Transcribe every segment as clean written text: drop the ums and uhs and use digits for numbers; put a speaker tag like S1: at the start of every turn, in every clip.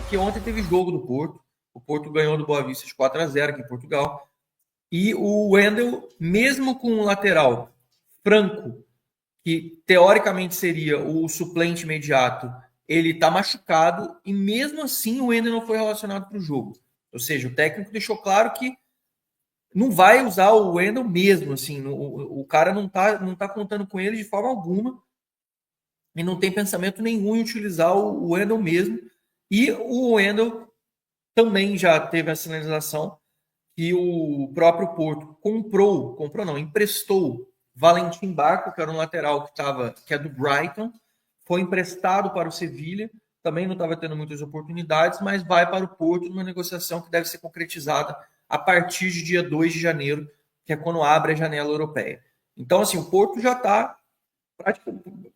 S1: porque ontem teve jogo do Porto. O Porto ganhou do Boa Vista de 4-0 aqui em Portugal. E o Wendel, mesmo com o lateral Franco, que teoricamente seria o suplente imediato, ele está machucado e mesmo assim o Wendel não foi relacionado para o jogo. Ou seja, o técnico deixou claro que não vai usar o Wendel mesmo, assim, o cara não tá contando com ele de forma alguma e não tem pensamento nenhum em utilizar o Wendel mesmo. E o Wendel também já teve a sinalização que o próprio Porto comprou não, emprestou Valentim Barco, que era um lateral que é do Brighton, foi emprestado para o Sevilha, também não estava tendo muitas oportunidades, mas vai para o Porto numa negociação que deve ser concretizada a partir de dia 2 de janeiro, que é quando abre a janela europeia. Então, assim, o Porto já está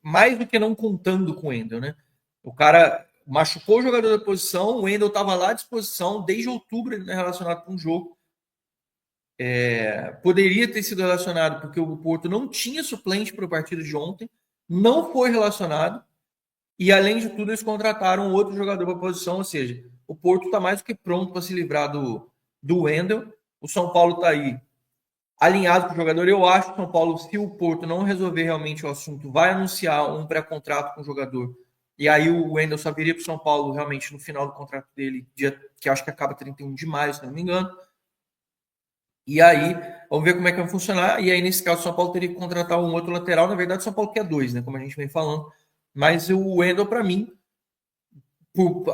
S1: mais do que não contando com o Wendel, né? O cara machucou o jogador da posição, o Wendel estava lá à disposição, desde outubro ele não é relacionado com um jogo. Poderia ter sido relacionado porque o Porto não tinha suplente para o partido de ontem, não foi relacionado, e além de tudo eles contrataram outro jogador para a posição, ou seja, o Porto está mais do que pronto para se livrar do Wendel. O São Paulo está aí alinhado com o jogador. Eu acho que o São Paulo, se o Porto não resolver realmente o assunto, vai anunciar um pré-contrato com o jogador. E aí o Wendel só viria para o São Paulo realmente no final do contrato dele, que acho que acaba 31 de maio, se não me engano. E aí, vamos ver como é que vai funcionar. E aí, nesse caso, o São Paulo teria que contratar um outro lateral. Na verdade, o São Paulo quer dois, né? Como a gente vem falando. Mas o Wendel, para mim,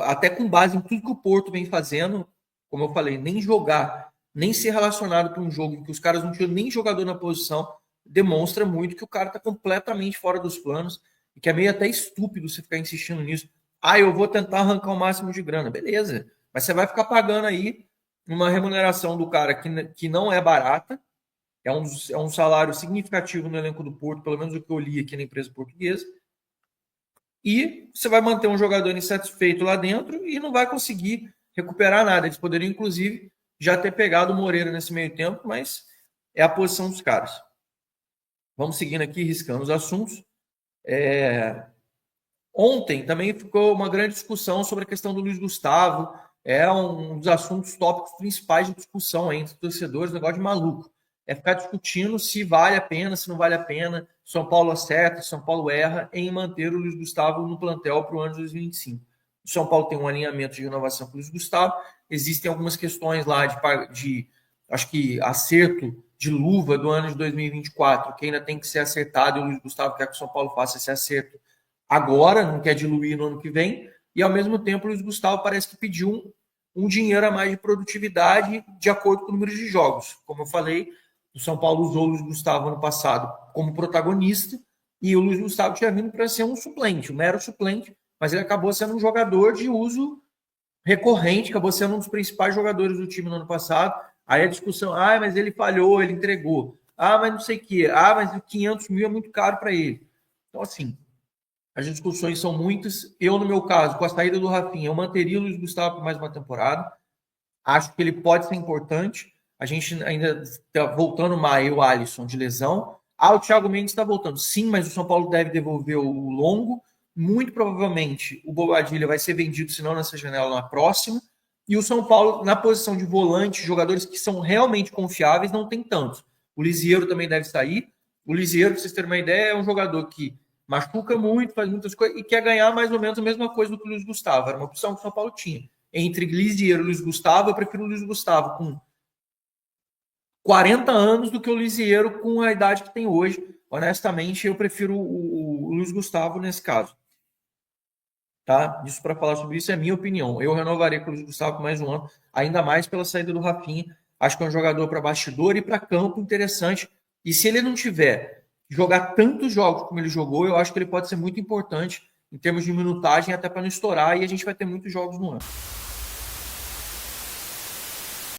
S1: até com base em tudo que o Porto vem fazendo, como eu falei, nem jogar, nem ser relacionado para um jogo em que os caras não tinham nem jogador na posição, demonstra muito que o cara está completamente fora dos planos e que é meio até estúpido você ficar insistindo nisso. Eu vou tentar arrancar o máximo de grana. Beleza, mas você vai ficar pagando aí uma remuneração do cara que não é barata, é um salário significativo no elenco do Porto, pelo menos o que eu li aqui na empresa portuguesa, e você vai manter um jogador insatisfeito lá dentro e não vai conseguir recuperar nada. Eles poderiam, inclusive, já ter pegado o Moreira nesse meio tempo, mas é a posição dos caras. Vamos seguindo aqui, riscando os assuntos. Ontem também ficou uma grande discussão sobre a questão do Luiz Gustavo. É um dos assuntos tópicos principais de discussão entre os torcedores, negócio de maluco. É ficar discutindo se vale a pena, se não vale a pena. São Paulo acerta, São Paulo erra em manter o Luiz Gustavo no plantel para o ano de 2025. O São Paulo tem um alinhamento de renovação com o Luiz Gustavo. Existem algumas questões lá de acho que acerto de luva do ano de 2024, que ainda tem que ser acertado, e o Luiz Gustavo quer que o São Paulo faça esse acerto agora, não quer diluir no ano que vem, e ao mesmo tempo o Luiz Gustavo parece que pediu um dinheiro a mais de produtividade de acordo com o número de jogos. Como eu falei, o São Paulo usou o Luiz Gustavo ano passado como protagonista, e o Luiz Gustavo tinha vindo para ser um suplente, um mero suplente, mas ele acabou sendo um jogador de uso recorrente, acabou sendo um dos principais jogadores do time no ano passado. Aí a discussão, mas ele falhou, ele entregou. Mas não sei o quê. Mas 500 mil é muito caro para ele. Então, assim, as discussões são muitas. Eu, no meu caso, com a saída do Rafinha, eu manteria o Luiz Gustavo por mais uma temporada. Acho que ele pode ser importante. A gente ainda está voltando o Alisson de lesão. O Thiago Mendes está voltando. Sim, mas o São Paulo deve devolver o Longo. Muito provavelmente o Bobadilha vai ser vendido, se não nessa janela, na próxima. E o São Paulo, na posição de volante, jogadores que são realmente confiáveis, não tem tantos. O Lisieiro também deve sair. O Lisieiro, para vocês terem uma ideia, é um jogador que machuca muito, faz muitas coisas e quer ganhar mais ou menos a mesma coisa do que o Luiz Gustavo. Era uma opção que o São Paulo tinha. Entre Lisieiro e Luiz Gustavo, eu prefiro o Luiz Gustavo com 40 anos do que o Lisieiro com a idade que tem hoje. Honestamente, eu prefiro o Luiz Gustavo nesse caso. Tá? Isso para falar sobre isso é minha opinião. Eu renovaria com o Luiz Gustavo por mais um ano, ainda mais pela saída do Rafinha. Acho que é um jogador para bastidor e para campo interessante. E se ele não tiver jogar tantos jogos como ele jogou, eu acho que ele pode ser muito importante em termos de minutagem, até para não estourar, e a gente vai ter muitos jogos no ano.